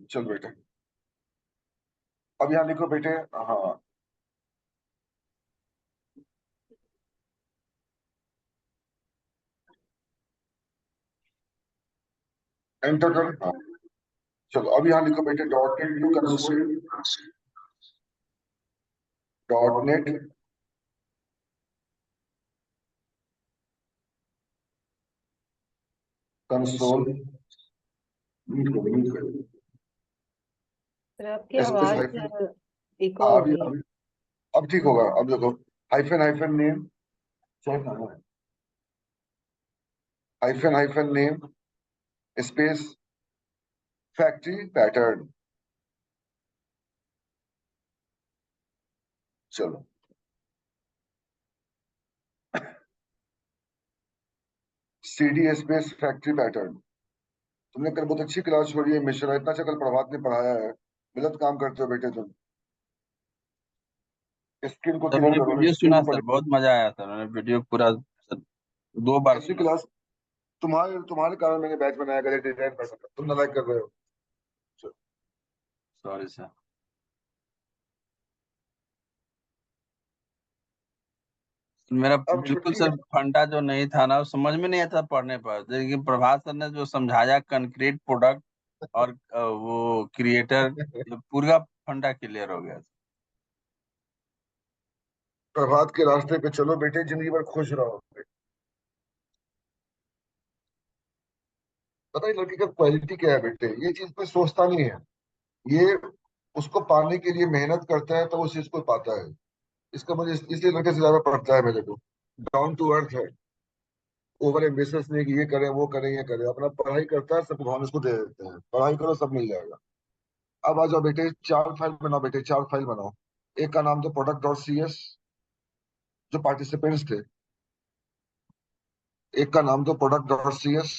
चल बेटे, अब यहाँ लिखो बेटे। हाँ, एंटर कर। हाँ, चलो अब यहाँ लिखो बेटे, dot net to console, dot net console. Sir आपकी स्पेस आवाज हाइफन। इको हो रही है। अब ठीक होगा। अब देखो, हाइफन हाइफन नेम, चेक करना है। Hyphen hyphen name space factory pattern. चलो, CD स्पेस फैक्ट्री पैटर्न। तुमने कल बहुत अच्छी क्लास छोड़ी है मिश्रा, इतना अच्छा कल प्रभात ने पढ़ाया है। गलत काम करते हो बेटे तुम। स्क्रीन को सर क्लियर मैंने करो, वीडियो स्क्रीन सुना को सर, पढ़। बहुत मजा आया सर, मैंने वीडियो पूरा सर 2 बार ऐसी सुना। क्लास तुम्हारे तुम्हारे कारण मैंने बैच बनाया, गलत डिजाइन कर सकता, तुम नालायक कर रहे हो। चलो, सॉरी सर। मेरा अब बिल्कुल छुट्टी है। सर फंडा जो नहीं था ना, वो समझ में नहीं आता पढ़ने पर, लेकिन प्रभात सर ने जो समझाया कंक्रीट प्रोडक्ट और वो क्रिएटर, पूरा फंडा क्लियर हो गया। प्रभात के रास्ते पे चलो बेटे, जिंदगी भर खुश रहो। पता है लड़की का क्वालिटी क्या है बेटे, ये चीज कोई सोचता नहीं है। ये उसको पाने के लिए मेहनत करता है तो उस चीज को पाता है। इसका मुझे इसलिए लड़के से ज्यादा पड़ता है मेरे को। डाउन टू अर्थ है, ओवर एम्बिशियस नहीं कि ये करें वो करें ये करें, अपना पढ़ाई करता है, सब भगवान उसको दे देते हैं, पढ़ाई करो सब मिल जाएगा। अब आ जाओ बेटे, 4 फाइल बनाओ बेटे, 4 फाइल बनाओ। एक का नाम दो product.cs, जो पार्टिसिपेंट्स थे। एक का नाम दो product.cs।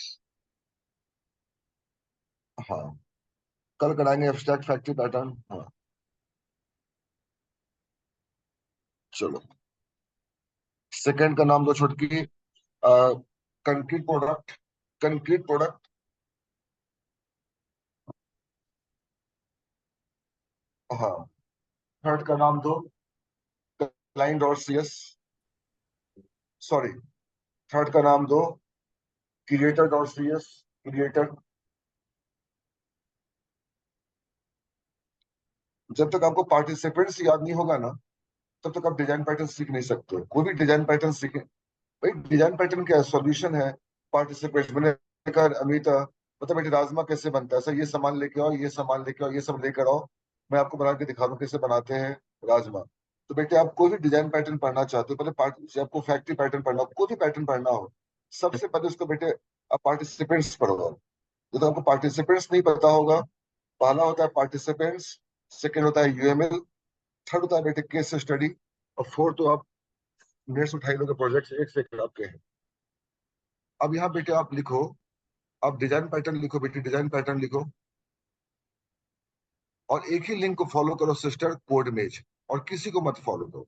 हाँ, कल कराएंगे एब्स्ट्रैक्ट फैक्ट्री पैटर्न। हाँ, चलो। सेकंड का नाम दो छोटकी, कंक्रीट प्रोडक्ट, कंक्रीट प्रोडक्ट। हाँ, थर्ड का नाम दो client.cs, सॉरी, थर्ड का नाम दो creator.cs, क्रिएटर। जब तक आपको पार्टिसिपेंट्स याद नहीं होगा ना, तब तक आप डिजाइन पैटर्न सीख नहीं सकते। कोई भी डिजाइन पैटर्न सीखे भाई, डिजाइन पैटर्न क्या है, सॉल्यूशन है। पार्टिसिपेंट्स मैंने कहा अमिता, मतलब बेटे राजमा कैसे बनता है, सर ये सामान लेके आओ, ये सामान लेके आओ, ये सब लेकर आओ, मैं आपको बना के दिखा दूं कैसे बनाते हैं राजमा। तो बेटे आप कोई भी डिजाइन पैटर्न पढ़ना चाहते हो, पहले पार्ट आपको फैक्ट्री पैटर्न पढ़ना हो, कोई भी पैटर्न पढ़ना हो, सबसे पहले उसको बेटे आप पार्टिसिपेंट्स पढ़ो। तो आपको पार्टिसिपेंट्स नहीं पता होगा, पहला होता है पार्टिसिपेंट्स, सेकेंड होता है यूएमएल, थर्ड होता है बेटे केस स्टडी, और फोर्थ तो आप नेट्स उठाई लोगे प्रोजेक्ट एक से एक आपके हैं। अब यहाँ बेटे आप लिखो, आप डिजाइन पैटर्न लिखो बेटे, डिजाइन पैटर्न लिखो, और एक ही लिंक को फॉलो करो सिस्टर, कोड मेज, और किसी को मत फॉलो करो।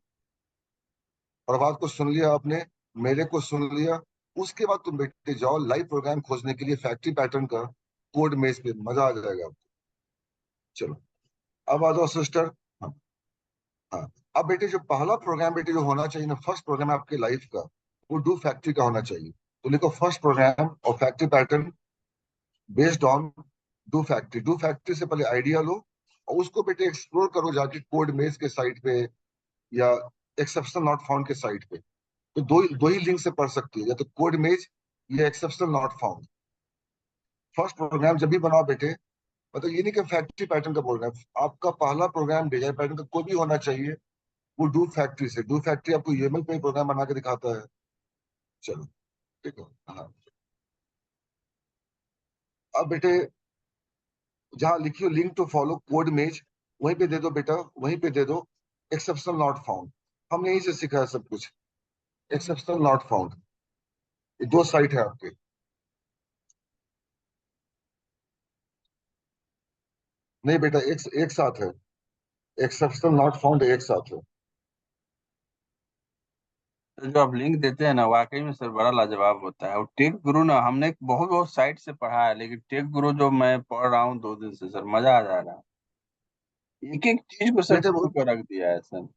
प्रभात को सुन लिया आपने, मेरे को सुन लिया, उसके बाद तुम बेटे जाओ लाइव प्रोग्राम खोजने के लिए फैक्ट्री पैटर्न का, कोड मेज पे मजा आ जाएगा आपको। चलो, अब आ जाओ सिस्टर। हाँ, हाँ। अब बेटे जो पहला प्रोग्राम बेटे जो होना चाहिए ना, फर्स्ट प्रोग्राम आपके लाइफ का, वो डू फैक्ट्री का होना चाहिए। तो लिखो फर्स्ट प्रोग्राम और factory pattern based on do factory. Do factory से पहले आइडिया लो, और उसको बेटे एक्सप्लोर करो जाके कोड मेज के साइट पे, या एक्सेप्शन नॉट फाउंड के साइट पे। तो दो ही लिंक से पढ़ सकती है, या तो कोड मेज या exception not found. First program जब भी बनाओ बेटे, मतलब ये नहीं कि फैक्ट्री पैटर्न का बोल रहे हैं, आपका पहला प्रोग्राम डिजाइन पैटर्न का कोई भी होना चाहिए, वो डू फैक्ट्री से। डू फैक्ट्री आपको यूएमएल पे प्रोग्राम बना के दिखाता है। चलो, ठीक है। हाँ, अब बेटे जहां लिखियो लिंक टू फॉलो कोड मेज, वहीं पे दे दो बेटा, वहीं पे दे दो एक्सेप्शन नॉट फाउंड। हमने यहीं से सीखा है सब कुछ, एक्सेप्शन नॉट फाउंड। ये दो साइट है आपके। नहीं बेटा, एक साथ है, एक्सेप्शन नॉट फाउंड एक साथ है। तो जो आप लिंक देते हैं ना, वाकई में सर बड़ा लाजवाब होता है। और टेक गुरु ना, हमने बहुत बहुत साइट से पढ़ा है, लेकिन टेक गुरु जो मैं पढ़ रहा हूँ 2 दिन से, सर मजा आ जा रहा है। एक एक चीज को सर बेटे खोल बहुत, कर रख दिया है सर।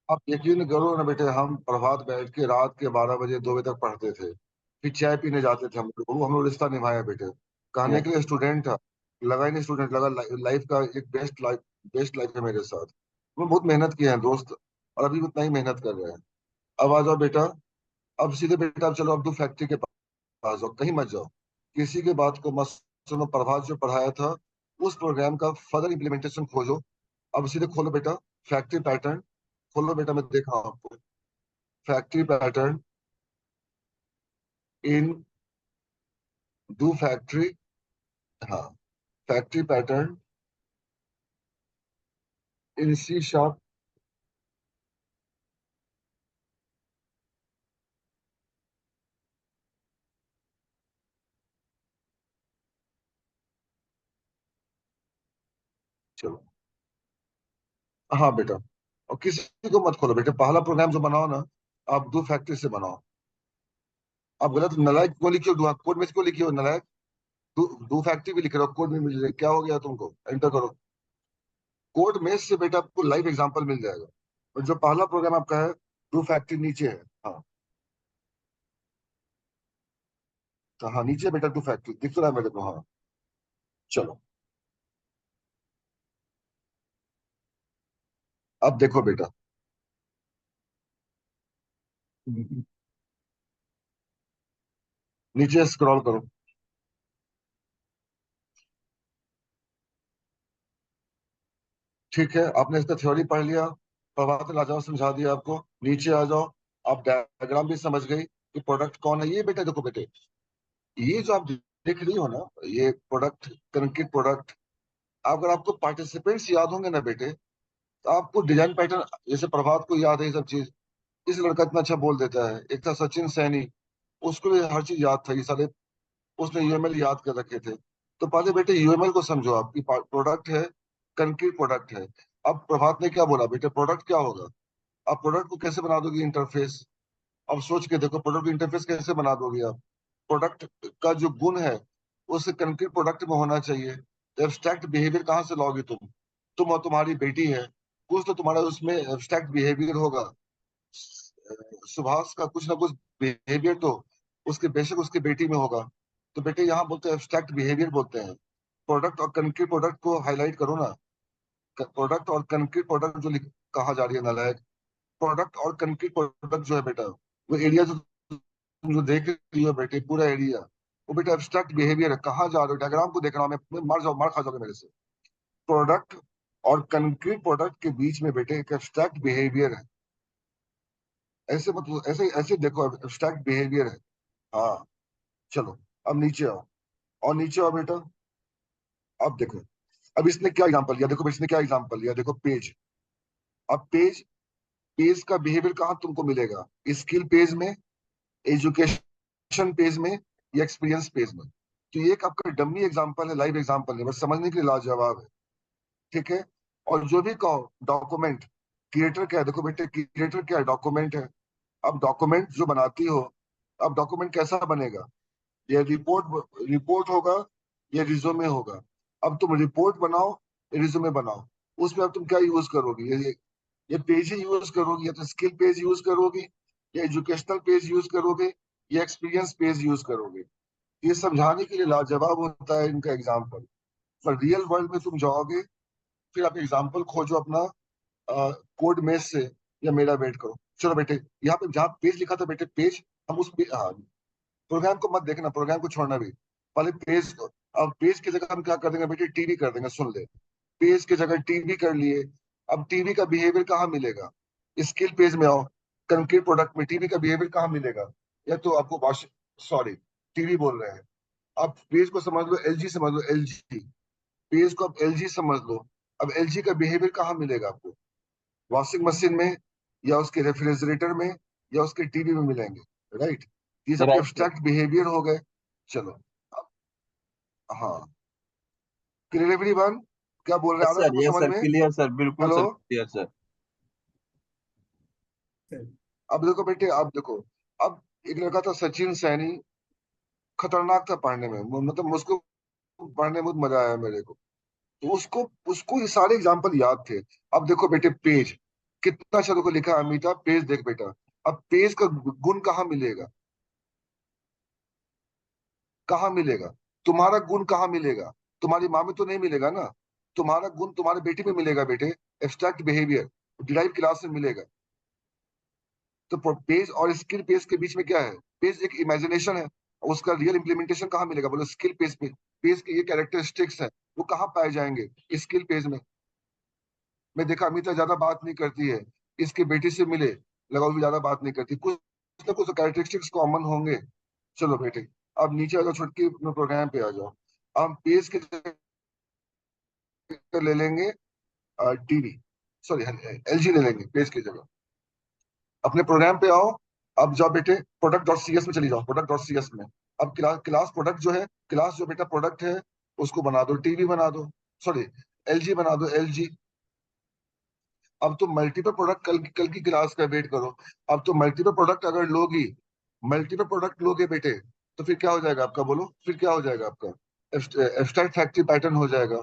आप यकीन करो ना बेटे, हम प्रभात बैठ के रात के 12 बजे 2 बजे तक पढ़ते थे, फिर चाय पीने जाते थे। हम लोग रिश्ता निभाया बेटे, कहने के लिए स्टूडेंट था, लगा ही नहीं स्टूडेंट, लगा लाइफ का एक बेस्ट लाइफ है मेरे साथ। हम बहुत मेहनत किए हैं दोस्त, और अभी भी उतना ही मेहनत कर रहे हैं। अब आ जाओ बेटा, अब सीधे बेटा, अब चलो अब्दू फैक्ट्री के पास जाओ, कहीं मत जाओ, किसी के बात को मत सुनो। प्रभात जो पढ़ाया था उस प्रोग्राम का फर्दर इम्प्लीमेंटेशन खोजो। अब सीधे खोलो बेटा, फैक्ट्री पैटर्न खोलो बेटा, मैं देख रहा हूँ आपको। Factory pattern in do factory, हाँ, factory pattern in C sharp. चलो, हाँ बेटा, और किसी को मत खोलो बेटा, पहला प्रोग्राम जो बनाओ ना, आप डू फैक्ट्री से बनाओ। आप गलत नालायक को लिखियो, कोड में क्यों लिखियो नालायक? डू फैक्ट्री भी लिख रहे हो, कोड में मिल जाए, क्या हो गया तुमको? एंटर करो कोड में से बेटा, आपको लाइव एग्जांपल मिल जाएगा। और जो पहला प्रोग्राम आपका है, डू फैक्ट्री नीचे है। हाँ, तो हाँ नीचे बेटा डू फैक्ट्री दिख तो रहा है मेरे को, हाँ। चलो, अब देखो बेटा, नीचे स्क्रॉल करो। ठीक है, आपने इसका थ्योरी पढ़ लिया, प्रभात लाजवाब समझा दिया आपको। नीचे आ जाओ, आप डायग्राम भी समझ गई कि प्रोडक्ट कौन है। ये बेटा देखो बेटे, ये जो आप देख रही हो ना, ये प्रोडक्ट, कंक्रीट प्रोडक्ट। अगर आपको पार्टिसिपेंट्स याद होंगे ना बेटे, तो आपको डिजाइन पैटर्न, जैसे प्रभात को याद है ये सब चीज, इस लड़का इतना अच्छा बोल देता है। एक था सचिन सैनी, उसको भी हर चीज याद था, ये सारे उसने यूएमएल याद कर रखे थे। तो पहले बेटे यूएमएल को समझो, आपकी प्रोडक्ट है, कंक्रीट प्रोडक्ट है। अब प्रभात ने क्या बोला बेटे, प्रोडक्ट क्या होगा? आप प्रोडक्ट को कैसे बना दोगे इंटरफेस? अब सोच के देखो, प्रोडक्ट इंटरफेस कैसे बना दोगे आप? प्रोडक्ट का जो गुण है उस कंक्रीट प्रोडक्ट में होना चाहिए। तो एब्स्ट्रैक्ट बिहेवियर कहाँ से लाओगे तुम और तुम्हारी बेटी है, कुछ तो तुम्हारा उसमें एब्स्ट्रैक्ट बिहेवियर होगा। सुभाष का कुछ ना कुछ बिहेवियर तो उसके बेशक उसकी बेटी में होगा। तो बेटे यहाँ बोलते हैं एब्स्ट्रैक्ट बिहेवियर बोलते हैं। प्रोडक्ट और कंक्रीट प्रोडक्ट को हाईलाइट करो ना। प्रोडक्ट और कंक्रीट प्रोडक्ट जो कहा जा रही है नालायक, प्रोडक्ट और कंक्रीट प्रोडक्ट जो है बेटा, वो एरिया जो तुम जो देख रही हो बेटे, पूरा एरिया, वो बेटा एब्स्ट्रैक्ट बिहेवियर है। कहाँ जा रहे हो? डायग्राम को देख रहा हूँ मैं, मार जाओ, मार खा जाओगे मेरे से। प्रोडक्ट और कंक्रीट प्रोडक्ट के बीच में बेटे एक एब्स्ट्रैक्ट बिहेवियर है। ऐसे मतलब ऐसे ऐसे देखो, एब्स्ट्रैक्ट बिहेवियर है। हाँ, चलो, अब नीचे आओ, और नीचे आओ बेटा। अब देखो, अब इसने क्या एग्जांपल लिया, देखो इसने क्या एग्जांपल लिया, देखो पेज। अब पेज, पेज का बिहेवियर कहाँ तुमको मिलेगा? स्किल पेज में, एजुकेशन पेज में, या एक्सपीरियंस पेज में? तो ये एक आपका डमी एग्जांपल है, लाइव एग्जांपल है, बस समझने के लिए लाजवाब है। ठीक है, और जो भी कहो डॉक्यूमेंट, क्रिएटर क्या है? देखो बेटे, क्रिएटर क्या है? डॉक्यूमेंट है। अब डॉक्यूमेंट जो बनाती हो, अब डॉक्यूमेंट कैसा बनेगा? ये रिपोर्ट, रिपोर्ट होगा, या रिज्यूमे होगा? अब तुम रिपोर्ट बनाओ, रिज्यूमे बनाओ, उसमें अब तुम क्या यूज करोगी? ये पेज ही यूज करोगी, या तो स्किल पेज यूज करोगी, या एजुकेशनल पेज यूज करोगे, या एक्सपीरियंस पेज यूज करोगे? ये समझाने के लिए लाजवाब होता है इनका एग्जाम्पल। पर रियल वर्ल्ड में तुम जाओगे, फिर आप एग्जाम्पल खोजो अपना कोड मेज से, या मेरा वेट करो। चलो बेटे, यहाँ पे जहाँ पेज लिखा था बेटे, पेज, हम उस पे, हाँ, प्रोग्राम को मत देखना, प्रोग्राम को छोड़ना भी, पहले पेज। अब पेज की जगह हम क्या कर देंगे बेटे, टीवी कर देंगे, सुन ले। पेज की जगह टीवी कर लिए। अब टीवी का बिहेवियर कहाँ मिलेगा? स्किल पेज में आओ, कंक्रीट प्रोडक्ट में टीवी का बिहेवियर कहाँ मिलेगा? या तो आपको वॉश, सॉरी, टीवी बोल रहे हैं। आप पेज को समझ लो, एलजी समझ लो, एलजी। पेज को आप एलजी समझ लो। अब एलजी का बिहेवियर कहाँ मिलेगा आपको? वॉशिंग मशीन में, या उसके रेफ्रिजरेटर में, या उसके टीवी में मिलेंगे, राइट? ये सब राइट सर। एब्स्ट्रैक्ट बिहेवियर हो गए। चलो, अब, हाँ, क्लियर एवरीवन? क्या बोल रहे हैं, आ रहा है सबको यस समझ सर, में? क्लियर सर, बिल्कुल हेलो, सर, क्लियर सर। अब देखो बेटे, अब देखो, अब एक लड़का था सचिन सैनी, खतरनाक था पढ़ने में, मतलब उसको पढ़ने में बहुत मजा आया मेरे को। तो उसको उसको ये सारे एग्जाम्पल याद थे। अब देखो बेटे, पेज कितना अच्छा देखो लिखा है अमिता, पेज देख बेटा। अब पेज का गुण कहाँ मिलेगा? कहाँ मिलेगा? तुम्हारा गुण कहाँ मिलेगा? तुम्हारी माँ में तो नहीं मिलेगा ना। तुम्हारा गुण तुम्हारे बेटी में मिलेगा बेटे। एब्स्ट्रैक्ट बिहेवियर डिराइव क्लास में मिलेगा। तो पेज और स्किल पेज के बीच में क्या है? पेज एक इमेजिनेशन है, और उसका रियल इम्प्लीमेंटेशन कहाँ मिलेगा बोलो? स्किल पेज पे। पेज के ये कैरेक्टरिस्टिक्स है, वो कहाँ पाए जाएंगे? स्किल पेज में। मैं देखा अमिता ज्यादा बात नहीं करती है, इसके बेटी से मिले, लगा वो भी ज्यादा बात नहीं करती, कुछ ना कुछ कैरेक्टरिस्टिक्स कॉमन होंगे। चलो बेटे, अब नीचे आ जाओ, छुटकी प्रोग्राम पे आ जाओ। हम पेज के जगह ले लेंगे टीवी, सॉरी एलजी ले लेंगे पेज की जगह। अपने प्रोग्राम पे आओ। अब जाओ बेटे, प्रोडक्ट डॉट सी एस में चली जाओ, प्रोडक्ट डॉट सी एस में। अब क्लास क्लास प्रोडक्ट जो है, क्लास जो बेटा प्रोडक्ट है, उसको बना दो टीवी बना दो, सॉरी एलजी बना दो, एलजी। अब तो मल्टीपल प्रोडक्ट, कल की क्लास का वेट करो। अब तो मल्टीपल प्रोडक्ट अगर लोगी, मल्टीपल प्रोडक्ट लोगे बेटे, तो फिर क्या हो जाएगा आपका बोलो? फिर क्या हो जाएगा आपका? एब्स्ट्रैक्ट फैक्ट्री पैटर्न हो जाएगा।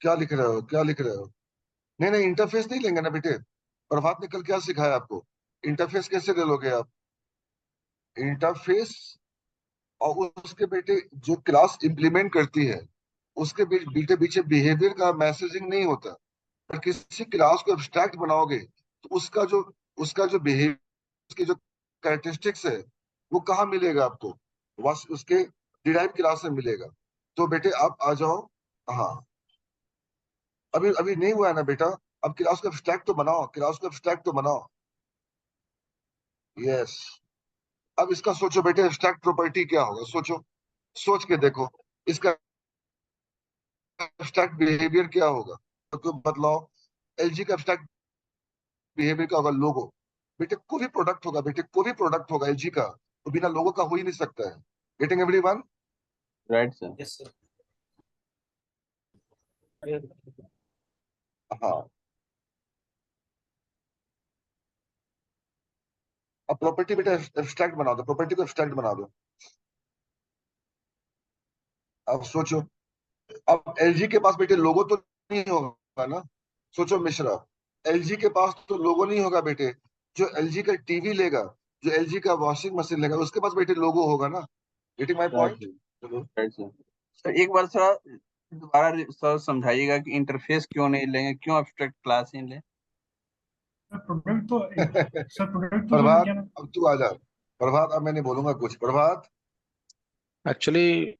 क्या लिख रहे हो, क्या लिख रहे हो? नहीं नहीं, इंटरफेस नहीं लेंगे ना बेटे। प्रभात ने कल क्या सिखाया आपको? इंटरफेस कैसे ले लोगे आप? इंटरफेस और उसके बेटे जो क्लास इंप्लीमेंट करती है, उसके बेटे पीछे बिहेवियर का मैसेजिंग नहीं होता। पर किसी क्लास को एब्स्ट्रैक्ट बनाओगे, तो उसका जो बिहेवियर, उसके जो कैरेक्टरिस्टिक्स है, वो कहाँ मिलेगा आपको? बस उसके डिराइव क्लास में मिलेगा। तो बेटे आप आ जाओ। हाँ, अभी अभी नहीं हुआ है ना बेटा? अब क्लास को एब्स्ट्रैक्ट तो बनाओ, क्लास को एब्स्ट्रैक्ट तो बनाओ। यस। अब इसका सोचो बेटे, एब्स्ट्रैक्ट प्रॉपर्टी क्या होगा? सोचो, सोच के देखो, इसका एब्स्ट्रैक्ट बिहेवियर क्या होगा? तो बतलाओ। एलजी का एब्स्ट्रैक्ट बिहेवियर क्या होगा? लोगो। बेटे कोई भी प्रोडक्ट होगा, बेटे कोई भी प्रोडक्ट होगा एलजी का, तो बिना लोगो का हो ही नहीं सकता है। Getting everyone? Right sir. Yes sir. हाँ। अब प्रॉपर्टी बेटा एब्स्ट्रैक्ट बना दो, प्रॉपर्टी को एब्स्ट्रैक्ट बना दो। अब सोचो, अब एलजी के पास बेटे लोगो तो नहीं होगा ना। सोचो मिश्रा, एलजी के पास तो लोगो नहीं होगा बेटे। जो एलजी का टीवी लेगा, जो एलजी का वॉशिंग मशीन लेगा, उसके पास बेटे लोगो होगा ना। Getting my right point? Sir. Right sir. Sir एक बार थोड़ा दोबारा सर समझाइएगा कि इंटरफेस क्यों नहीं लेंगे, क्यों एब्स्ट्रैक्ट क्लास ही लें? प्रोडक्ट तो सर प्रोडक्ट तो सर प्रभात, क्या ना, अब तू आ जा। प्रभात, अब मैं नहीं बोलूंगा कुछ। प्रभात, एक्चुअली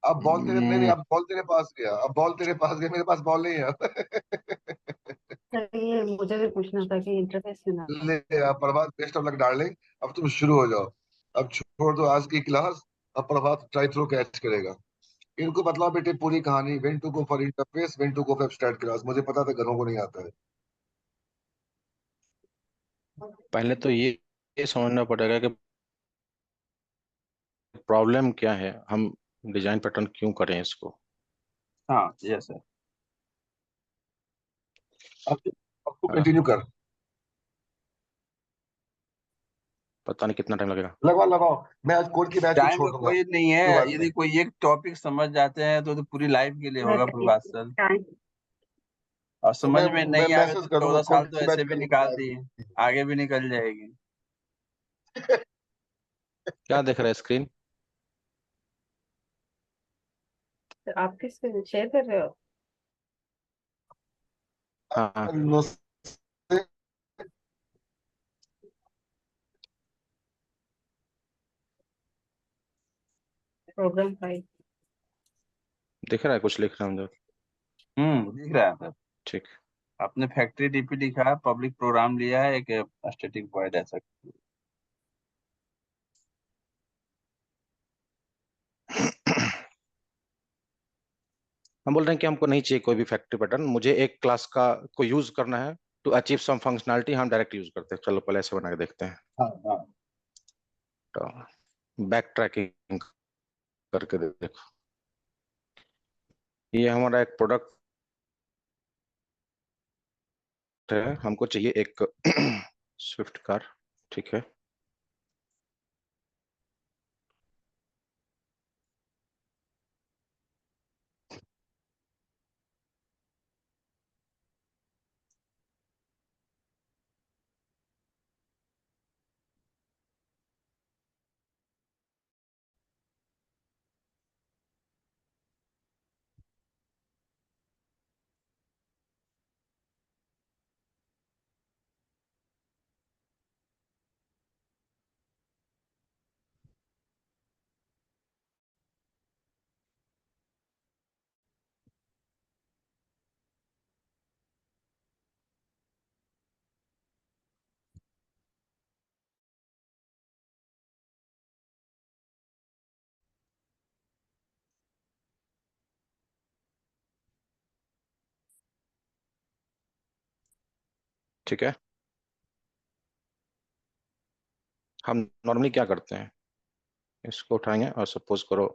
अब बॉल तेरे नहीं नहीं, अब बॉल तेरे पास गया, अब बॉल तेरे पास गया, मेरे पास बॉल नहीं है। सर ये मुझे भी पूछना था कि इंटरफेस में ना। ले प्रभात, बेस्ट ऑफ लक डार्लिंग। अब तुम शुरू हो जाओ। अब छोड़ दो आज की क्लास। अब प्रभात ट्राई थ्रो कैच करेगा। इनको बतलाओ बेटे पूरी कहानी, when to go for interface, when to go for abstract class. मुझे पता था घरों को नहीं आता है। पहले तो ये समझना पड़ेगा कि प्रॉब्लम क्या है, हम डिजाइन पैटर्न क्यों करें इसको। हाँ यस सर। अब अब तू हाँ, कंटिन्यू कर। पता नहीं कितना टाइम लगेगा। लगाओ लगाओ, मैं आज कोड की बैच को टाइम छोड़ का दूंगा, कोई नहीं है, कोई बात यदि नहीं। कोई एक टॉपिक समझ जाते हैं तो पूरी लाइफ के लिए होगा प्रभात सर। टाइम और तो समझ में मैं नहीं आवे मैसेज तो करूंगा, 14 साल कोड तो की बैच ऐसे भी कर निकाल लूंगा। दिए, आगे भी निकल जाएगी। क्या देख रहा है स्क्रीन? आप किससे शेयर कर रहे हो? हाँ, नो, प्रोग्राम फाइल। दिख रहा है, कुछ लिख रहा हूँ उधर। दिख रहा है सर। ठीक। आपने फैक्ट्री डीपी लिखा है, पब्लिक प्रोग्राम लिया है, एक स्टैटिक वॉइड ऐसा। हम बोल रहे हैं कि हमको नहीं चाहिए कोई भी फैक्ट्री पैटर्न, मुझे एक क्लास का को यूज करना है टू अचीव सम फंक्शनैलिटी, हम डायरेक्ट यूज करते हैं। चलो पहले ऐसे बना के देखते हैं। हाँ हाँ। तो बैक ट्रैकिंग करके देखो, ये हमारा एक प्रोडक्ट है, हमको चाहिए एक स्विफ्ट कार, ठीक है। ठीक है, हम नॉर्मली क्या करते हैं, इसको उठाएंगे और सपोज करो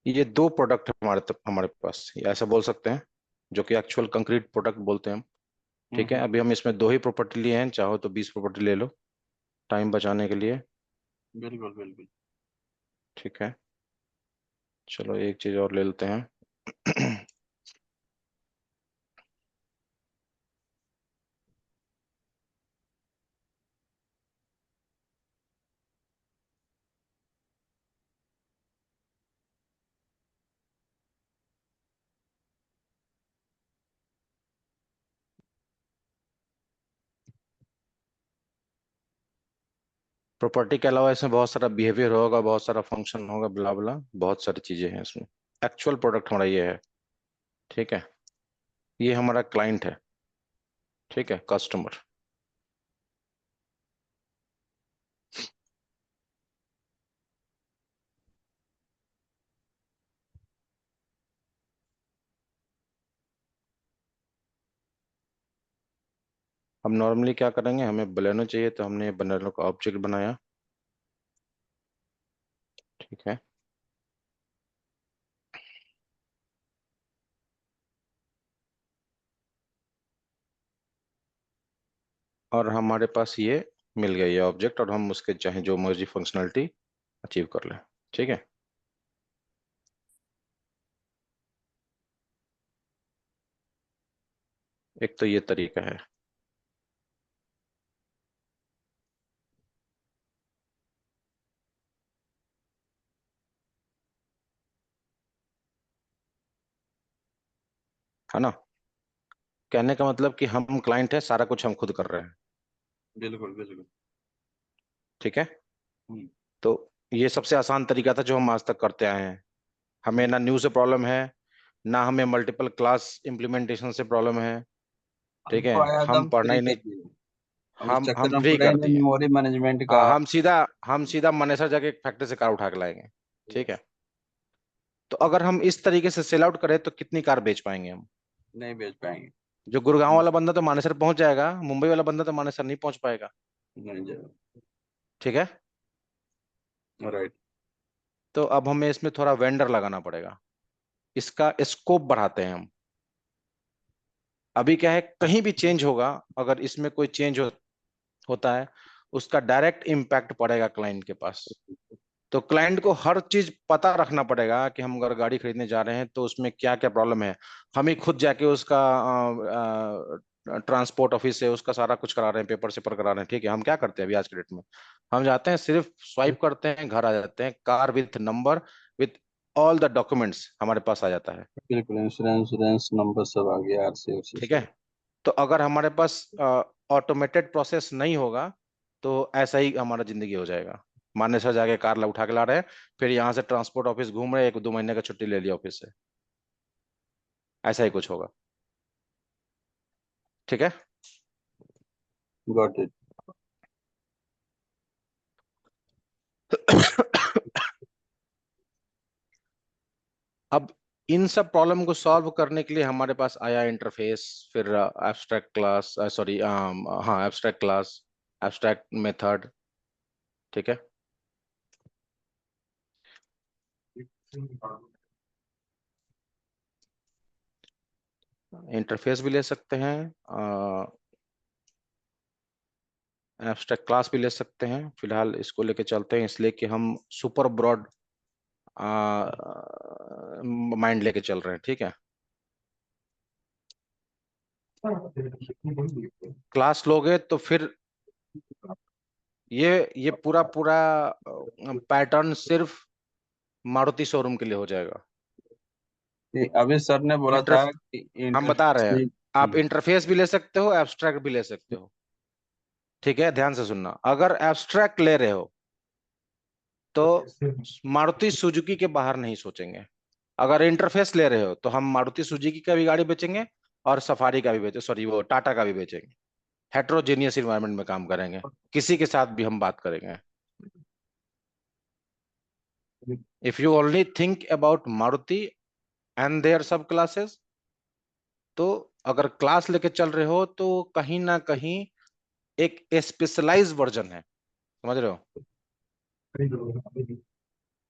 ये दो प्रोडक्ट हमारे पास, ये ऐसा बोल सकते हैं, जो कि एक्चुअल कंक्रीट प्रोडक्ट बोलते हैं हम। ठीक है, अभी हम इसमें दो ही प्रॉपर्टी लिए हैं, चाहो तो 20 प्रॉपर्टी ले लो टाइम बचाने के लिए। बिल्कुल बिल्कुल। ठीक है, चलो एक चीज और ले लेते हैं। प्रॉपर्टी के अलावा इसमें बहुत सारा बिहेवियर होगा, बहुत सारा फंक्शन होगा, ब्ला ब्ला, बहुत सारी चीजें हैं इसमें। एक्चुअल प्रोडक्ट हमारा ये है। ठीक है, ये हमारा क्लाइंट है। ठीक है, कस्टमर। हम नॉर्मली क्या करेंगे, हमें बलेनो चाहिए तो हमने बलेनो का ऑब्जेक्ट बनाया। ठीक है, और हमारे पास ये मिल गया ये ऑब्जेक्ट, और हम उसके चाहे जो मर्जी फंक्शनलिटी अचीव कर लें। ठीक है, एक तो ये तरीका है ना। कहने का मतलब कि हम क्लाइंट है, सारा कुछ हम खुद कर रहे हैं। बिल्कुल बिल्कुल। ठीक है, हम्म, तो ये सबसे आसान तरीका था जो हम आज तक करते आए हैं। हमें ना न्यू से प्रॉब्लम है, ना हमें मल्टीपल क्लास इम्प्लीमेंटेशन से प्रॉब्लम है। ठीक है, हमको हम एकदम पढ़ना फ्री ही कर नहीं, दिए। अब इस हम चक्कर में फ्री कर पड़ेंगे दिए। मेमोरी मैनेजमेंट का। हाँ, हम सीधा मनेसर जाके एक फैक्ट्री से कार उठा के लाएंगे। ठीक है, तो अगर हम इस तरीके से सेल आउट करें तो कितनी कार बेच पाएंगे हम। नहीं बेच पाएंगे। जो गुड़गांव वाला बंदा तो मानेसर पहुंच जाएगा, मुंबई वाला बंदा तो मानेसर नहीं पहुंच पाएगा। नहीं जाएगा। ठीक है, राइट। तो अब हमें इसमें थोड़ा वेंडर लगाना पड़ेगा, इसका स्कोप बढ़ाते हैं हम। अभी क्या है, कहीं भी चेंज होगा, अगर इसमें कोई होता है, उसका डायरेक्ट इम्पैक्ट पड़ेगा क्लाइंट के पास। तो क्लाइंट को हर चीज पता रखना पड़ेगा कि हम अगर गाड़ी खरीदने जा रहे हैं तो उसमें क्या क्या प्रॉब्लम है। हम ही खुद जाके उसका ट्रांसपोर्ट ऑफिस से उसका सारा कुछ करा रहे हैं, पेपर सेपर करा रहे हैं। ठीक है, हम क्या करते हैं अभी आज के डेट में, हम जाते हैं सिर्फ स्वाइप करते हैं, घर आ जाते हैं, car with number, with all the documents हमारे पास आ जाता है। बिल्कुल, इंश्योरेंस नंबर सब आ गया, आरसी उरसी ठीक है, सब। तो अगर हमारे पास ऑटोमेटेड प्रोसेस नहीं होगा तो ऐसा ही हमारा जिंदगी हो जाएगा। मानेसर जाके कार ला उठा के ला रहे हैं, फिर यहाँ से ट्रांसपोर्ट ऑफिस घूम रहे हैं, 1-2 महीने का छुट्टी ले लिया ऑफिस से, ऐसा ही कुछ होगा। ठीक है, गॉट इट। अब इन सब प्रॉब्लम को सॉल्व करने के लिए हमारे पास आया इंटरफेस, फिर एब्स्ट्रैक्ट क्लास, सॉरी हाँ एब्स्ट्रैक्ट क्लास, एब्स्ट्रैक्ट मेथड। ठीक है, इंटरफेस भी ले सकते हैं, एब्स्ट्रैक्ट क्लास भी ले सकते हैं। फिलहाल इसको लेके चलते हैं, इसलिए कि हम सुपर ब्रॉड माइंड लेके चल रहे हैं। ठीक है, क्लास लोगे तो फिर ये पूरा पूरा पैटर्न सिर्फ मारुति शोरूम के लिए हो जाएगा। अभी सर ने बोला इंटर था कि हम बता रहे हैं, आप हम्म, इंटरफेस भी ले सकते हो, एब्स्ट्रैक्ट भी ले सकते हो। ठीक है, ध्यान से सुनना, अगर एब्स्ट्रैक्ट ले रहे हो तो मारुति सुजुकी के बाहर नहीं सोचेंगे। अगर इंटरफेस ले रहे हो तो हम मारुति सुजुकी का भी गाड़ी बेचेंगे और सफारी का भी बेचे, सॉरी वो टाटा का भी बेचेंगे। हेट्रोजेनियस इन्वायरमेंट में काम करेंगे, किसी के साथ भी हम बात करेंगे। If you only think about Maruti and their sub classes, तो अगर क्लास लेके चल रहे हो तो कहीं ना कहीं एक स्पेशलाइज वर्जन है, समझ रहे हो।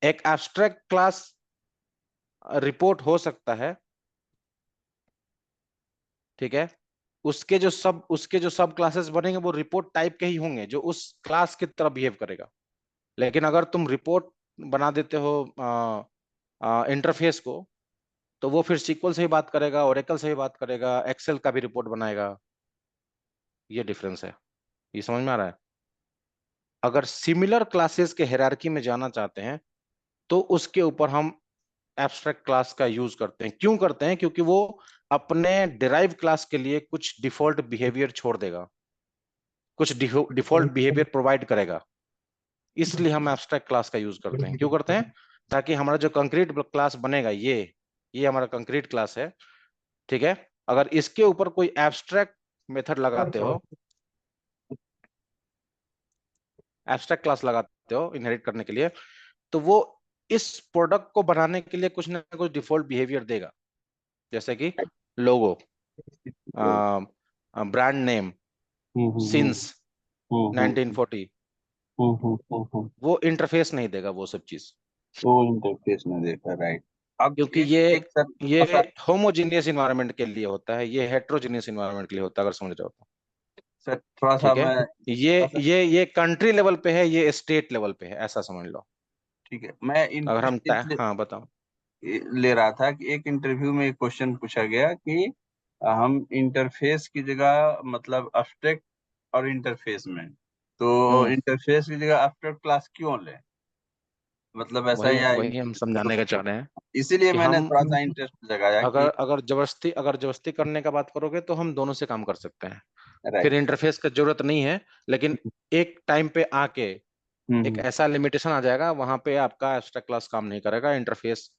एक एब्स्ट्रैक्ट क्लास रिपोर्ट हो सकता है, ठीक है, उसके जो सब क्लासेस बनेंगे वो रिपोर्ट टाइप के ही होंगे जो उस क्लास की तरह बिहेव करेगा। लेकिन अगर तुम रिपोर्ट बना देते हो इंटरफेस को, तो वो फिर सीक्वल से ही बात करेगा, ओरेकल से ही बात करेगा, एक्सेल का भी रिपोर्ट बनाएगा। ये डिफरेंस है, ये समझ में आ रहा है। अगर सिमिलर क्लासेस के हायरार्की में जाना चाहते हैं तो उसके ऊपर हम एब्स्ट्रैक्ट क्लास का यूज करते हैं। क्यों करते हैं? क्योंकि वो अपने डिराइव क्लास के लिए कुछ डिफॉल्ट बिहेवियर छोड़ देगा, कुछ डिफॉल्ट बिहेवियर प्रोवाइड करेगा। इसलिए हम एब्स्ट्रैक्ट क्लास का यूज करते हैं। क्यों करते हैं? ताकि हमारा जो कंक्रीट क्लास बनेगा, ये हमारा कंक्रीट क्लास है, ठीक है, अगर इसके ऊपर कोई एब्स्ट्रैक्ट मेथड लगाते हो, एब्स्ट्रैक्ट क्लास लगाते हो इनहेरिट करने के लिए, तो वो इस प्रोडक्ट को बनाने के लिए कुछ ना कुछ डिफॉल्ट बिहेवियर देगा। जैसे कि लोगो, ब्रांड नेम, सिंस 1940, वो इंटरफेस नहीं देगा वो सब चीज, वो इंटरफेस में देखा, राइट। अब क्योंकि एक एक सर ये सर होमोजीनियस इन्वायरमेंट के लिए होता है, ये हेट्रोजीनियस इन्वायरमेंट के लिए होता है, अगर समझ रहे हो तो। सर थोड़ा सा ठीक है, मैं ये थोड़ा सा ये कंट्री लेवल पे है, ये स्टेट लेवल पे है, ऐसा समझ लो। ठीक है, मैं अगर हम इसलिए हाँ बताओ। ले रहा था कि एक इंटरव्यू में एक क्वेश्चन पूछा गया कि हम इंटरफेस की जगह मतलब अब्स्ट्रैक्ट और इंटरफेस में, तो हम्म, इंटरफेस की जगह अब्स्ट्रैक्ट क्लास क्यों लें, मतलब ऐसा वही या वही हम समझाने का चाह रहे हैं इसीलिए कि मैंने हम थोड़ा सा इंटरेस्ट जगाया कि अगर जबरदस्ती करने का बात करोगे तो हम दोनों से काम कर सकते हैं। फिर राइट। इंटरफेस की जरूरत नहीं है, लेकिन एक टाइम पे आके एक हम्म ऐसा लिमिटेशन आ जाएगा, वहां पे आपका एक्स्ट्रा क्लास काम नहीं करेगा, इंटरफेस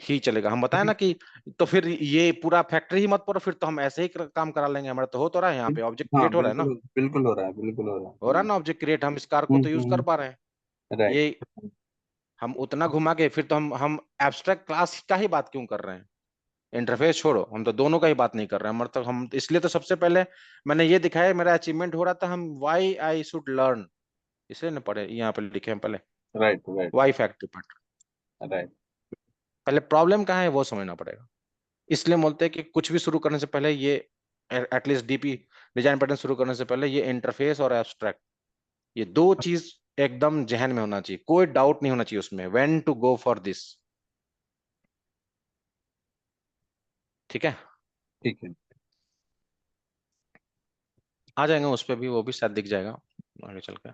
ही चलेगा। हम बताए ना कि तो फिर ये पूरा फैक्ट्री ही मत पड़ो, फिर तो हम ऐसे ही काम करा लेंगे। हमारा तो हो तो रहा है, यहाँ पे ऑब्जेक्ट हाँ क्रिएट हो रहा है ना, बिल्कुल बिल्कुल हो रहा है, बिल्कुल हो रहा हो रहा है। है ना ऑब्जेक्ट क्रिएट, हम इस कार को तो यूज कर पा रहे हैं। राइट। ये हम उतना घुमा के फिर तो हम एब्स्ट्रैक्ट क्लास का ही बात क्यों कर रहे हैं? इंटरफेस छोड़ो, हम तो दोनों का ही बात नहीं कर रहे हैं। मतलब हम इसलिए तो सबसे पहले मैंने ये दिखाया, मेरा अचीवमेंट हो रहा था, हम वाई आई शुड लर्न, इसलिए ना पढ़े, यहाँ पे लिखे हैं पहले right right Y factory part. Right. पहले प्रॉब्लम कहाँ है वो समझना पड़ेगा। इसलिए बोलते हैं कि कुछ भी शुरू करने से पहले ये, एटलीस्ट डीपी डिजाइन पैटर्न शुरू करने से पहले ये इंटरफेस और एब्स्ट्रैक्ट, ये दो चीज एकदम जहन में होना चाहिए, कोई डाउट नहीं होना चाहिए उसमें, when to go for this. ठीक है, ठीक है। आ जाएंगे उस पर भी, वो भी शायद दिख जाएगा आगे चल के।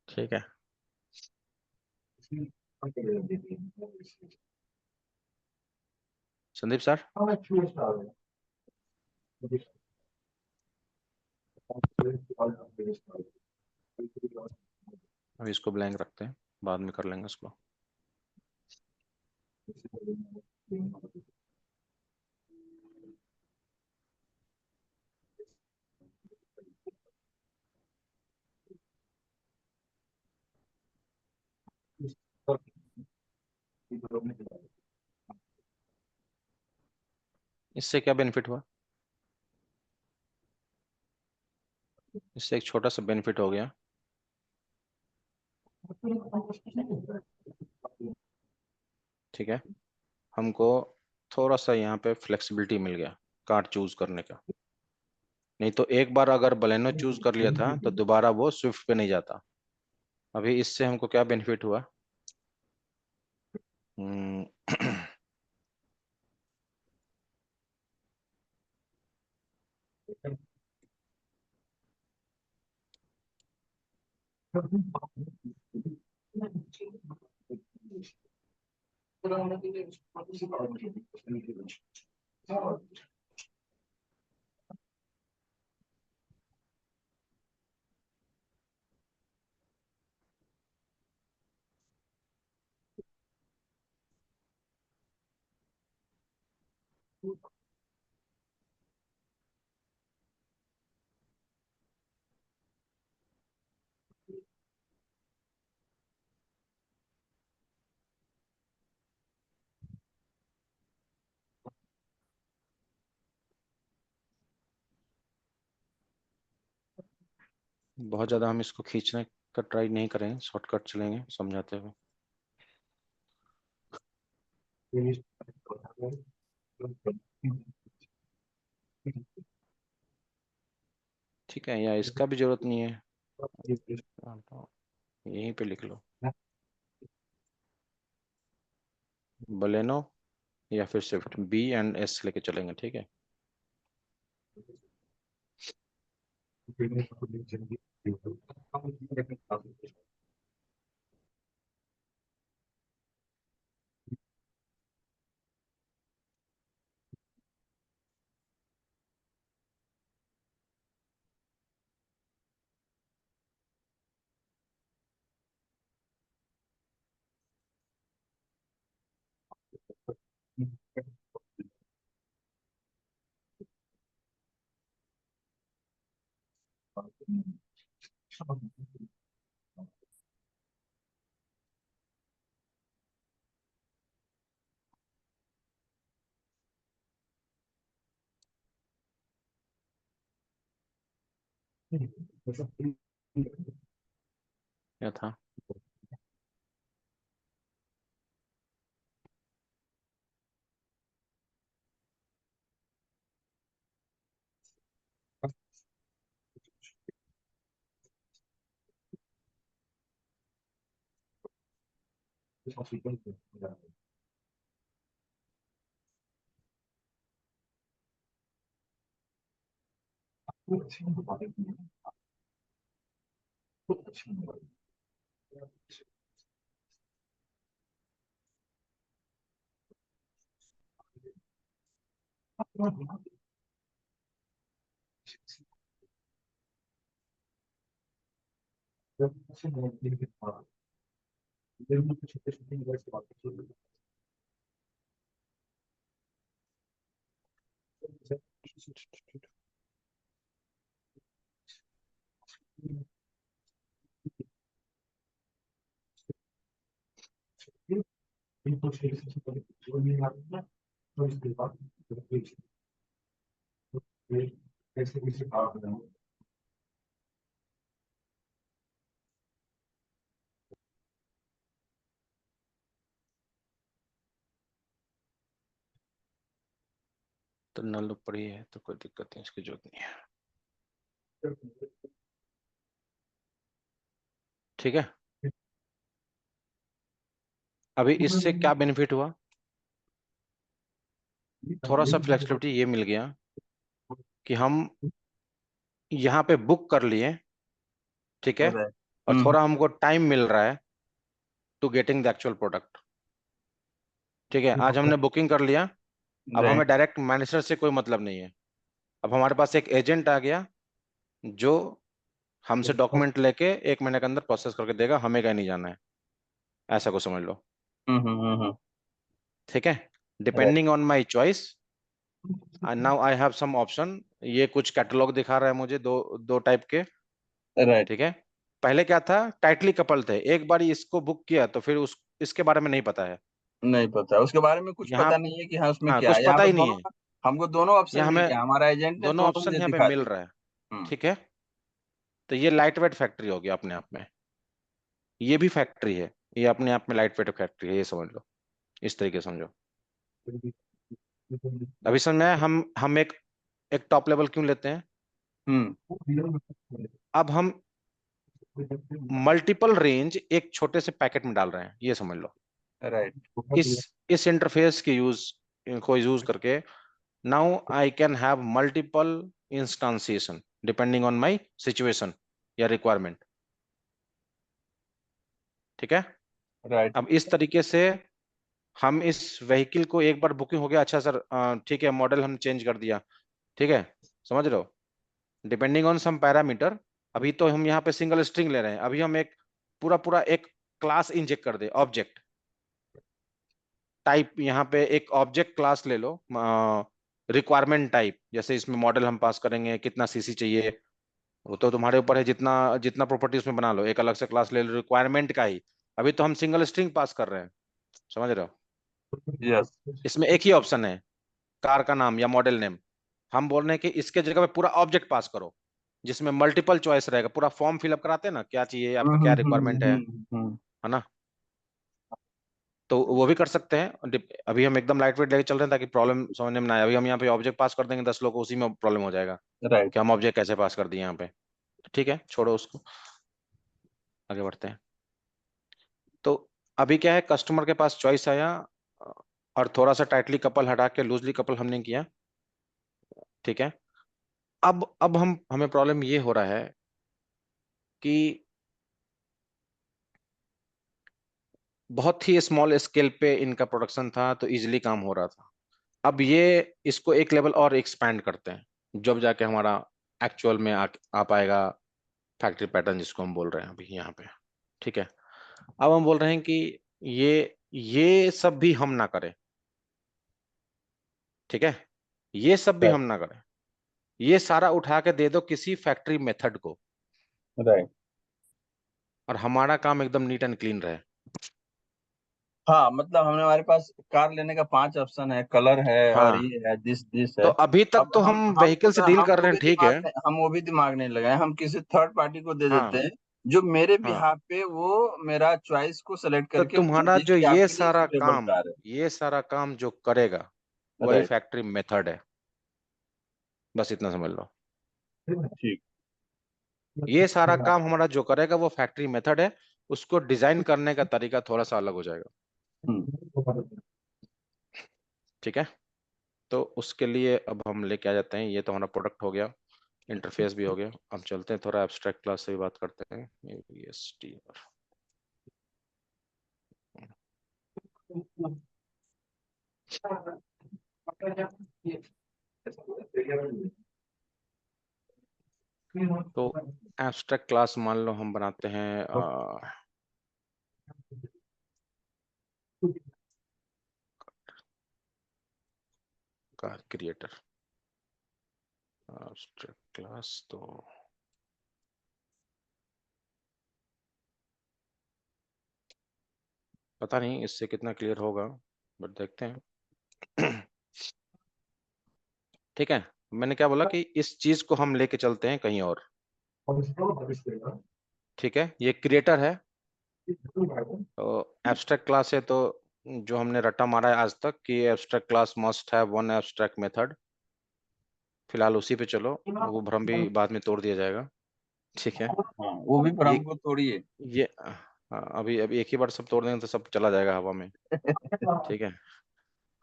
ठीक है, संदीप सर, अभी इसको ब्लैंक रखते हैं, बाद में कर लेंगे उसको। इससे क्या बेनिफिट हुआ? इससे एक छोटा सा बेनिफिट हो गया। ठीक है, हमको थोड़ा सा यहाँ पे फ्लेक्सिबिलिटी मिल गया कार चूज करने का। नहीं तो एक बार अगर बलेनो चूज कर लिया था तो दोबारा वो स्विफ्ट पे नहीं जाता। अभी इससे हमको क्या बेनिफिट हुआ? हम्म, बहुत ज्यादा हम इसको खींचने का ट्राई नहीं करेंगे, शॉर्टकट चलेंगे समझाते हुए। ठीक है, या इसका भी जरूरत नहीं है, यहीं पे लिख लो बलेनो या फिर स्विफ्ट, बी एंड एस लेके चलेंगे। ठीक है, क्या था? तो नल ऊपर ही है तो कोई दिक्कत नहीं, इसकी जरूरत नहीं है। ठीक है, अभी इससे क्या बेनिफिट हुआ? थोड़ा सा फ्लेक्सिबिलिटी ये मिल गया कि हम यहाँ पे बुक कर लिए, ठीक है, Right. और थोड़ा हमको टाइम मिल रहा है to getting the actual product. ठीक है, आज हमने बुकिंग कर लिया, अब Right. हमें डायरेक्ट मैनेजर से कोई मतलब नहीं है। अब हमारे पास एक एजेंट आ गया जो हमसे डॉक्यूमेंट लेके 1 महीने के अंदर प्रोसेस करके देगा, हमें कहीं नहीं जाना है, ऐसा को समझ लो। हम्म। ठीक है, depending on my choice now I have some option. ये कुछ कैटलॉग दिखा रहा है मुझे, दो टाइप के। Right. ठीक है, पहले क्या था, टाइटली कपल थे, एक बार इसको बुक किया तो फिर इसके बारे में नहीं पता है। नहीं पता, उसके बारे में कुछ यहाँ पता नहीं है कि हाँ उसमें हाँ क्या कुछ है। यहाँ पता पे ही नहीं दोनों, है। हमको दोनों ऑप्शन यहाँ मिल हमें गया, हमारा एजेंट ने दोनों दोनों ऑप्शन मुझे यहाँ पे दिखा मिल दिया। रहा है। ठीक है, तो ये लाइट वेट फैक्ट्री होगी अपने आप में, ये भी फैक्ट्री है, ये अपने आप में लाइट वेट फैक्ट्री है, ये समझ लो, इस तरीके से समझो। अभी समझ में आया? हम एक एक टॉप लेवल क्यों लेते हैं? हम्म। अब हम मल्टीपल रेंज एक छोटे से पैकेट में डाल रहे हैं, ये समझ लो। राइट। इस इस इंटरफेस के यूज करके now I can have multiple instantiation depending on my situation या रिक्वायरमेंट। ठीक है, राइट। अब इस तरीके से हम इस व्हीकल को एक बार बुकिंग हो गया, अच्छा सर ठीक है, मॉडल हम चेंज कर दिया, ठीक है, समझ रहे हो, डिपेंडिंग ऑन सम पैरामीटर। अभी तो हम यहाँ पे सिंगल स्ट्रिंग ले रहे हैं, अभी हम एक पूरा पूरा एक क्लास इंजेक्ट कर दे, ऑब्जेक्ट टाइप, यहाँ पे एक ऑब्जेक्ट क्लास ले लो, रिक्वायरमेंट टाइप, जैसे इसमें मॉडल हम पास करेंगे, कितना सीसी चाहिए, वो तो तुम्हारे ऊपर है, जितना जितना प्रॉपर्टी उसमें बना लो, एक अलग से क्लास ले लो रिक्वायरमेंट का ही। अभी तो हम सिंगल स्ट्रिंग पास कर रहे हैं, समझ रहे हो। यस। इसमें एक ही ऑप्शन है, कार का नाम या मॉडल नेम। हम बोल रहे हैं कि इसके जगह पे पूरा ऑब्जेक्ट पास करो, जिसमें मल्टीपल चॉइस रहेगा, पूरा फॉर्म फिलअप कराते हैं ना, क्या चाहिए आपका, क्या रिक्वायरमेंट है ना, तो वो भी कर सकते हैं। अभी हम एकदम लाइट वेट लेके चल रहे हैं ताकि प्रॉब्लम समझने में ना आए। अभी हम यहाँ पे ऑब्जेक्ट पास कर देंगे 10 लोग को, उसी में प्रॉब्लम हो जाएगा राइट। कि हम ऑब्जेक्ट कैसे पास कर दिए यहाँ पे। ठीक है, छोड़ो उसको, आगे बढ़ते हैं। तो अभी क्या है, कस्टमर के पास चॉइस आया, और थोड़ा सा टाइटली कपल हटा के लूजली कपल हमने किया। ठीक है, अब हमें प्रॉब्लम ये हो रहा है कि बहुत ही स्मॉल स्केल पे इनका प्रोडक्शन था, तो इजीली काम हो रहा था। अब ये इसको एक लेवल और एक्सपैंड करते हैं, जब जाके हमारा एक्चुअल में आ पाएगा फैक्ट्री पैटर्न, जिसको हम बोल रहे हैं अभी यहाँ पे। ठीक है, अब हम बोल रहे हैं कि ये सब भी हम ना करें। ठीक है, ये सब भी हम ना करें, ये सारा उठा के दे दो किसी फैक्ट्री मेथड को, राइट। और हमारा काम एकदम नीट एंड क्लीन रहे। हाँ, मतलब हमारे पास कार लेने का 5 ऑप्शन है, कलर है और हाँ, ये है, दिस तो है। अभी तक अब तो हम हम हम व्हीकल से डील हम कर वो रहे भी हैं, ठीक है। हम वो भी दिमाग नहीं लगाए, हम किसी थर्ड पार्टी को दे देते हाँ हैं जो मेरे हाँ, बिहाफ पे वो मेरा चॉइस को सेलेक्ट तो करके बोल तुम्हारा दे जो कि आपके लिए सुटेबल कार ये सारा काम जो करेगा है। वही राइट। फैक्ट्री मेथड है, बस इतना समझ लो। ठीक। ये सारा काम हमारा जो करेगा वो फैक्ट्री मेथड है, उसको डिजाइन करने का तरीका थोड़ा सा अलग हो जाएगा। ठीक है, तो उसके लिए अब हम लेके आ जाते हैं, ये तो हमारा प्रोडक्ट हो गया, इंटरफेस भी हो गया। अब चलते हैं थोड़ा एब्स्ट्रैक्ट क्लास से भी बात करते हैं, ABST पर। तो एब्स्ट्रैक्ट क्लास मान लो हम बनाते हैं कार क्रिएटर एब्स्ट्रैक्ट क्लास, तो पता नहीं इससे कितना क्लियर होगा, बट देखते हैं। ठीक है, मैंने क्या बोला कि इस चीज को हम लेके चलते हैं कहीं और। ठीक है, ये क्रिएटर है, तो एब्स्ट्रैक्ट क्लास है, तो जो हमने रट्टा मारा है आज तक कि abstract class must have one abstract method, फिलहाल उसी पे चलो, वो भ्रम भी बाद में तोड़ दिया जाएगा। ठीक है, हाँ, वो भी ये भ्रम को तोड़िए। ये अभी अभी एक ही बार सब तोड़ देंगे तो सब चला जाएगा हवा में। ठीक है,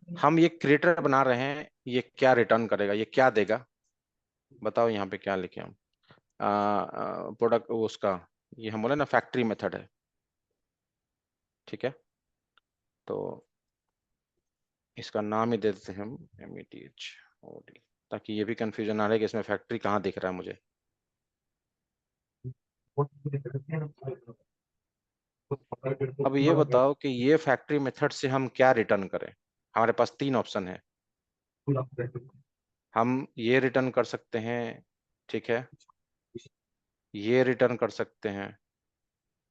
हम ये क्रिएटर बना रहे हैं, ये क्या रिटर्न करेगा, ये क्या देगा, बताओ यहाँ पे क्या लिखे हम। प्रोडक्ट उसका, ये हम बोले ना फैक्ट्री मेथड है। ठीक है, तो इसका नाम ही दे देते हैं हम METHOD, ताकि ये भी कंफ्यूजन ना रहे कि इसमें फैक्ट्री कहाँ दिख रहा है मुझे। अब ये बताओ कि ये फैक्ट्री मेथड से हम क्या रिटर्न करें। हमारे पास 3 ऑप्शन है, हम ये रिटर्न कर सकते हैं, ठीक है, ये रिटर्न कर सकते हैं,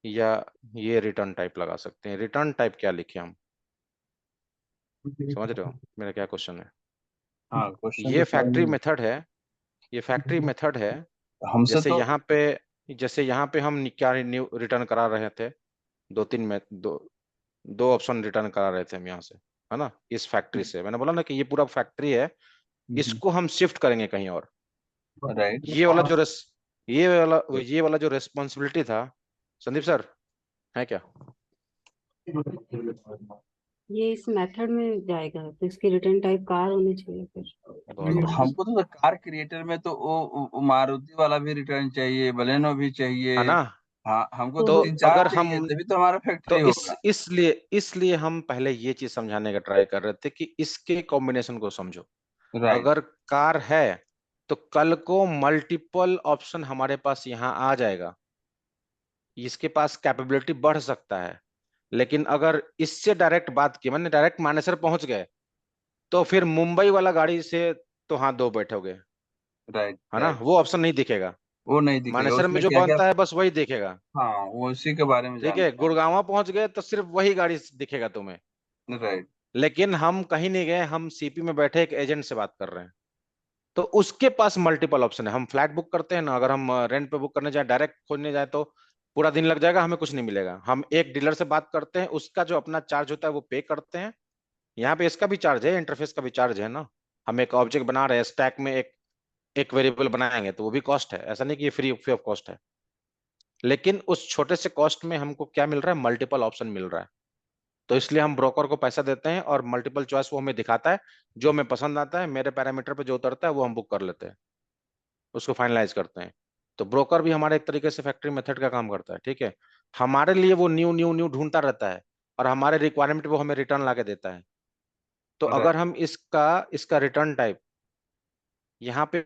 या ये रिटर्न टाइप लगा सकते हैं। रिटर्न टाइप क्या लिखे हम, समझ रहे हो मेरा क्या क्वेश्चन है? हाँ क्वेश्चन ये तो फैक्ट्री समझ मेथड है, ये फैक्ट्री मेथड है। हमसे जैसे तो यहाँ पे हम क्या न्यू रिटर्न करा रहे थे, दो तीन में दो ऑप्शन रिटर्न करा रहे थे हम यहाँ से, है ना, इस फैक्ट्री से। मैंने बोला ना कि ये पूरा फैक्ट्री है, इसको हम शिफ्ट करेंगे कहीं और। राइट। ये वाला जो ये वाला जो रेस्पॉन्सिबिलिटी था, संदीप सर है क्या? ये इस मेथड में जाएगा तो इसकी रिटर्न टाइप कार होनी चाहिए फिर। बहुत बढ़िया। हमको तो कार क्रिएटर में तो वो मारुति वाला भी रिटर्न चाहिए, बलेनो भी चाहिए। है ना? हाँ हमको तो तो तो 3-4 अगर चाहिए हम तभी तो हमारा तो फैक्ट्री इस होगा। इसलिए हम पहले ये चीज समझाने का ट्राई कर रहे थे कि इसके कॉम्बिनेशन को समझो। राइट। अगर कार है तो कल को मल्टीपल ऑप्शन हमारे पास यहाँ आ जाएगा, इसके पास कैपेबिलिटी बढ़ सकता है। लेकिन अगर इससे डायरेक्ट बात की, मैंने डायरेक्ट मानेसर पहुंच गए, तो फिर मुंबई वाला गाड़ी से तो हाँ दो बैठोगे, राइट। है ना, राइट। वो ऑप्शन नहीं दिखेगा। वो नहीं दिखेगा मानेसर में उसमें जो क्या क्या। बनता है बस वही दिखेगा। हाँ वो उसी के बारे में ठीक है, जानना गुड़गांव पहुंच गए तो सिर्फ वही गाड़ी दिखेगा तुम्हें। है। राइट। लेकिन हम कहीं नहीं गए, हम सीपी में बैठे एक एजेंट से बात कर रहे हैं, तो उसके पास मल्टीपल ऑप्शन है। हम फ्लैट बुक करते हैं ना, अगर हम रेंट पे बुक करने जाए, डायरेक्ट खोजने जाए, तो पूरा दिन लग जाएगा, हमें कुछ नहीं मिलेगा। हम एक डीलर से बात करते हैं, उसका जो अपना चार्ज होता है वो पे करते हैं। यहाँ पे इसका भी चार्ज है, इंटरफेस का भी चार्ज है ना। हम एक ऑब्जेक्ट बना रहे हैं, स्टैक में एक एक वेरिएबल बनाएंगे तो वो भी कॉस्ट है, ऐसा नहीं कि ये फ्री ऑफ कॉस्ट है। लेकिन उस छोटे से कॉस्ट में हमको क्या मिल रहा है, मल्टीपल ऑप्शन मिल रहा है। तो इसलिए हम ब्रोकर को पैसा देते हैं और मल्टीपल चॉइस वो हमें दिखाता है, जो हमें पसंद आता है, मेरे पैरामीटर पे जो उतरता है वो हम बुक कर लेते हैं, उसको फाइनलाइज करते हैं। तो ब्रोकर भी हमारे एक तरीके से फैक्ट्री मेथड का काम करता है। ठीक है, हमारे लिए वो न्यू न्यू न्यू ढूंढता रहता है और हमारे रिक्वायरमेंट पे वो हमें रिटर्न ला के देता है। तो राइट। अगर हम इसका इसका रिटर्न टाइप यहाँ पे